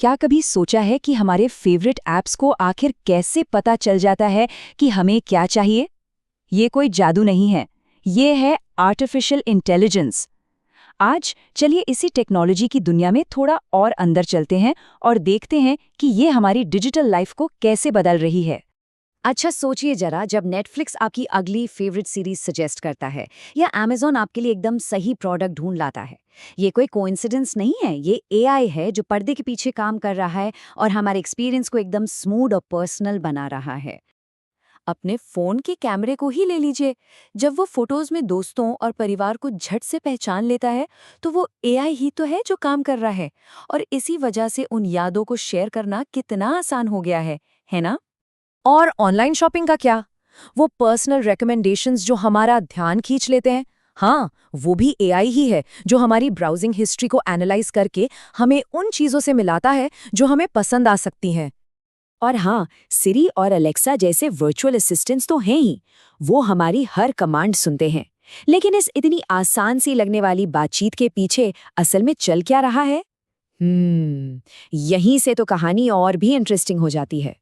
क्या कभी सोचा है कि हमारे फेवरेट ऐप्स को आखिर कैसे पता चल जाता है कि हमें क्या चाहिए? ये कोई जादू नहीं है, ये है आर्टिफिशियल इंटेलिजेंस। आज चलिए इसी टेक्नोलॉजी की दुनिया में थोड़ा और अंदर चलते हैं और देखते हैं कि ये हमारी डिजिटल लाइफ को कैसे बदल रही है। अच्छा सोचिए जरा, जब नेटफ्लिक्स आपकी अगली फेवरेट सीरीज सजेस्ट करता है या अमेज़न आपके लिए एकदम सही प्रोडक्ट ढूंढ लाता है। ये कोई कोइंसिडेंस नहीं है, ये एआई है जो पर्दे के पीछे काम कर रहा है और हमारे एक्सपीरियंस को एकदम स्मूथ और पर्सनल बना रहा है। अपने फोन के कैमरे को ही ले लीजिए। जब वो फोटोज में दोस्तों और परिवार को झट से पहचान लेता है, तो वो एआई ही तो है जो काम कर रहा है। और इसी वजह से उन यादों को शेयर करना कितना आसान हो गया है ना? और ऑनलाइन शॉपिंग का क्या? वो पर्सनल रिकमेंडेशंस जो हमारा ध्यान खींच लेते हैं, हाँ, वो भी एआई ही है जो हमारी ब्राउजिंग हिस्ट्री को एनालाइज करके हमें उन चीज़ों से मिलाता है जो हमें पसंद आ सकती हैं। और हाँ, सिरी और अलेक्सा जैसे वर्चुअल असिस्टेंट्स तो हैं ही। वो हमारी हर कमांड सुनते हैं। लेकिन इस इतनी आसान सी लगने वाली बातचीत के पीछे असल में चल क्या रहा है? यहीं से तो कहानी और भी इंटरेस्टिंग हो जाती है।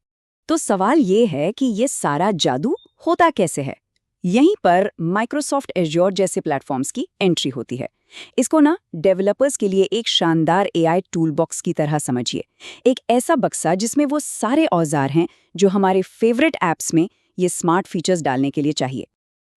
तो सवाल ये है कि ये सारा जादू होता कैसे है? यहीं पर माइक्रोसॉफ्ट एज्योर जैसे प्लेटफॉर्म्स की एंट्री होती है। इसको ना डेवलपर्स के लिए एक शानदार एआई टूल बॉक्स की तरह समझिए। एक ऐसा बक्सा जिसमें वो सारे औजार हैं जो हमारे फेवरेट ऐप्स में ये स्मार्ट फीचर्स डालने के लिए चाहिए।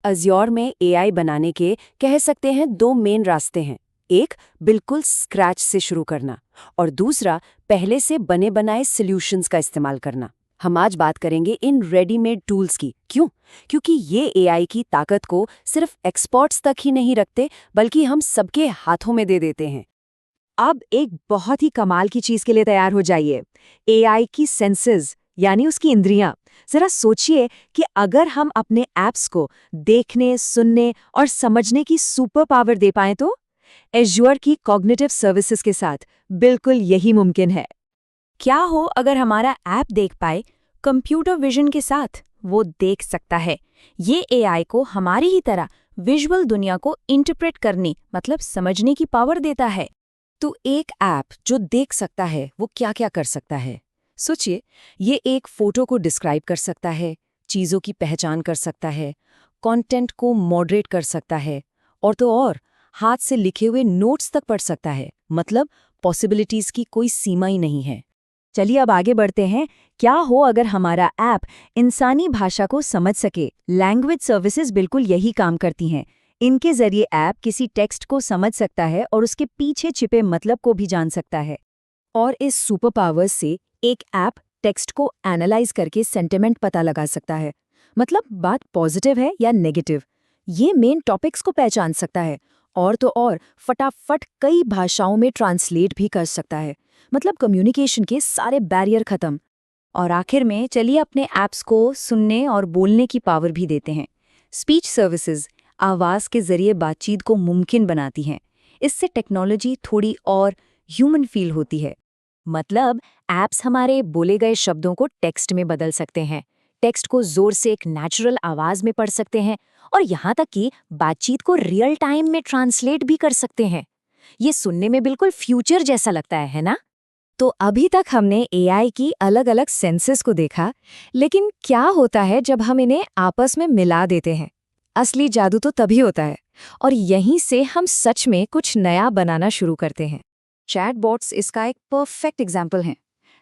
अज्योर में एआई बनाने के कह सकते हैं दो मेन रास्ते हैं। एक, बिल्कुल स्क्रैच से शुरू करना, और दूसरा, पहले से बने बनाए सॉल्यूशंस का इस्तेमाल करना। हम आज बात करेंगे इन रेडीमेड टूल्स की। क्यों? क्योंकि ये एआई की ताकत को सिर्फ एक्सपर्ट्स तक ही नहीं रखते, बल्कि हम सबके हाथों में दे देते हैं। अब एक बहुत ही कमाल की चीज के लिए तैयार हो जाइए, एआई की सेंसेस यानी उसकी इंद्रियां। जरा सोचिए कि अगर हम अपने ऐप्स को देखने, सुनने और समझने की सुपर पावर दे पाएं तो एज्योर की कॉग्निटिव सर्विसेज के साथ बिल्कुल यही मुमकिन है। क्या हो अगर हमारा ऐप देख पाए? कंप्यूटर विजन के साथ वो देख सकता है। ये एआई को हमारी ही तरह विजुअल दुनिया को इंटरप्रेट करने मतलब समझने की पावर देता है। तो एक ऐप जो देख सकता है वो क्या क्या कर सकता है? सोचिए, ये एक फोटो को डिस्क्राइब कर सकता है, चीज़ों की पहचान कर सकता है, कंटेंट को मॉडरेट कर सकता है, और तो और हाथ से लिखे हुए नोट्स तक पढ़ सकता है। मतलब पॉसिबिलिटीज की कोई सीमा ही नहीं है। चलिए अब आगे बढ़ते हैं। क्या हो अगर हमारा ऐप इंसानी भाषा को समझ सके? लैंग्वेज सर्विसेज बिल्कुल यही काम करती हैं। इनके जरिए ऐप किसी टेक्स्ट को समझ सकता है और उसके पीछे छिपे मतलब को भी जान सकता है। और इस सुपर पावर्स से एक ऐप टेक्स्ट को एनालाइज करके सेंटिमेंट पता लगा सकता है। मतलब बात पॉजिटिव है या नेगेटिव, ये मेन टॉपिक्स को पहचान सकता है। और तो और फटाफट कई भाषाओं में ट्रांसलेट भी कर सकता है। मतलब कम्युनिकेशन के सारे बैरियर खत्म। और आखिर में चलिए अपने ऐप्स को सुनने और बोलने की पावर भी देते हैं। स्पीच सर्विसेज आवाज़ के जरिए बातचीत को मुमकिन बनाती हैं। इससे टेक्नोलॉजी थोड़ी और ह्यूमन फील होती है। मतलब ऐप्स हमारे बोले गए शब्दों को टेक्स्ट में बदल सकते हैं, टेक्स्ट को जोर से एक नेचुरल आवाज में पढ़ सकते हैं, और यहाँ तक कि बातचीत को रियल टाइम में ट्रांसलेट भी कर सकते हैं। ये सुनने में बिल्कुल फ्यूचर जैसा लगता है ना? तो अभी तक हमने एआई की अलग अलग सेंसेस को देखा, लेकिन क्या होता है जब हम इन्हें आपस में मिला देते हैं? असली जादू तो तभी होता है, और यहीं से हम सच में कुछ नया बनाना शुरू करते हैं। चैटबॉट्स इसका एक परफेक्ट एग्जाम्पल हैं।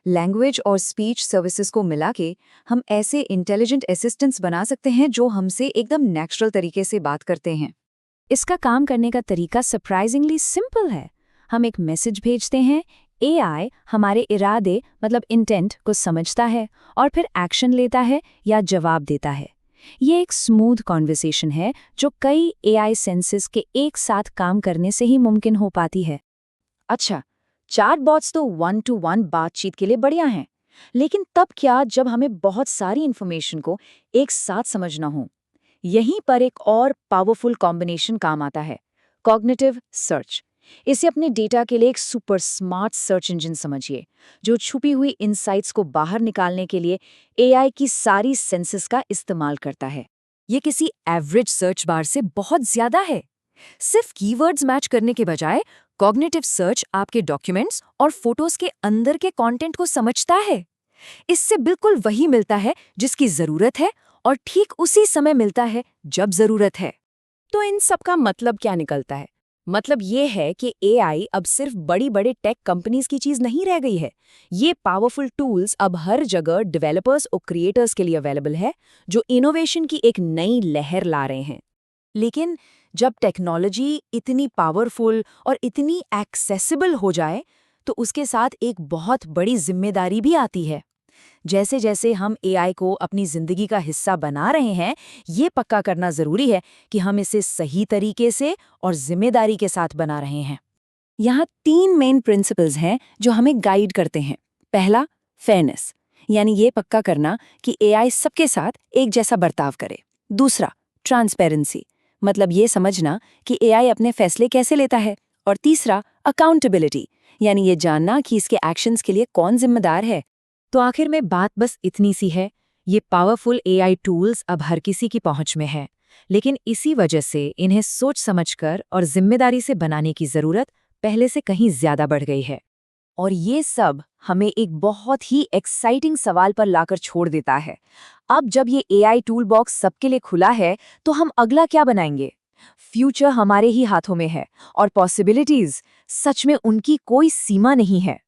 लैंग्वेज और स्पीच सर्विसेज को मिला के हम ऐसे इंटेलिजेंट असिस्टेंट्स बना सकते हैं जो हमसे एकदम नेचुरल तरीके से बात करते हैं। इसका काम करने का तरीका सरप्राइजिंगली सिंपल है। हम एक मैसेज भेजते हैं, एआई हमारे इरादे मतलब इंटेंट को समझता है और फिर एक्शन लेता है या जवाब देता है। ये एक स्मूथ कॉन्वर्सेशन है जो कई एआई सेंसेस के एक साथ काम करने से ही मुमकिन हो पाती है। अच्छा, चैटबॉट्स तो 1-to-1 बातचीत के लिए बढ़िया हैं, लेकिन तब क्या जब हमें बहुत सारी इन्फॉर्मेशन को एक साथ समझना हो? यहीं पर एक और पावरफुल कॉम्बिनेशन काम आता है, कॉग्निटिव सर्च। इसे अपने डेटा के लिए एक सुपर स्मार्ट सर्च इंजन समझिए, जो छुपी हुई इनसाइट्स को बाहर निकालने के लिए एआई की सारी सेंसेस का इस्तेमाल करता है। ये किसी एवरेज सर्च बार से बहुत ज्यादा है। सिर्फ कीवर्ड्स मैच करने के बजाय कॉग्निटिव सर्च आपके डॉक्यूमेंट्स और फोटोज के अंदर के कंटेंट को समझता है। इससे बिल्कुल वही मिलता है जिसकी जरूरत है और ठीक उसी समय मिलता है जब जरूरत है। तो इन सब का मतलब क्या निकलता है? मतलब ये है कि एआई अब सिर्फ बड़ी टेक कंपनीज की चीज नहीं रह गई है। ये पावरफुल टूल्स अब हर जगह डेवलपर्स और क्रिएटर्स के लिए अवेलेबल है, जो इनोवेशन की एक नई लहर ला रहे हैं। लेकिन जब टेक्नोलॉजी इतनी पावरफुल और इतनी एक्सेसिबल हो जाए, तो उसके साथ एक बहुत बड़ी जिम्मेदारी भी आती है। जैसे जैसे हम एआई को अपनी जिंदगी का हिस्सा बना रहे हैं, ये पक्का करना जरूरी है कि हम इसे सही तरीके से और जिम्मेदारी के साथ बना रहे हैं। यहाँ 3 मेन प्रिंसिपल्स हैं जो हमें गाइड करते हैं। पहला, फेयरनेस, यानी ये पक्का करना कि एआई सबके साथ एक जैसा बर्ताव करे। दूसरा, ट्रांसपेरेंसी, मतलब ये समझना कि एआई अपने फैसले कैसे लेता है। और तीसरा, अकाउंटेबिलिटी, यानी ये जानना कि इसके एक्शंस के लिए कौन जिम्मेदार है। तो आखिर में बात बस इतनी सी है, ये पावरफुल एआई टूल्स अब हर किसी की पहुंच में है, लेकिन इसी वजह से इन्हें सोच समझकर और जिम्मेदारी से बनाने की जरूरत पहले से कहीं ज्यादा बढ़ गई है। और ये सब हमें एक बहुत ही एक्साइटिंग सवाल पर लाकर छोड़ देता है। अब जब ये एआई टूल बॉक्स सबके लिए खुला है, तो हम अगला क्या बनाएंगे? फ्यूचर हमारे ही हाथों में है और पॉसिबिलिटीज, सच में उनकी कोई सीमा नहीं है।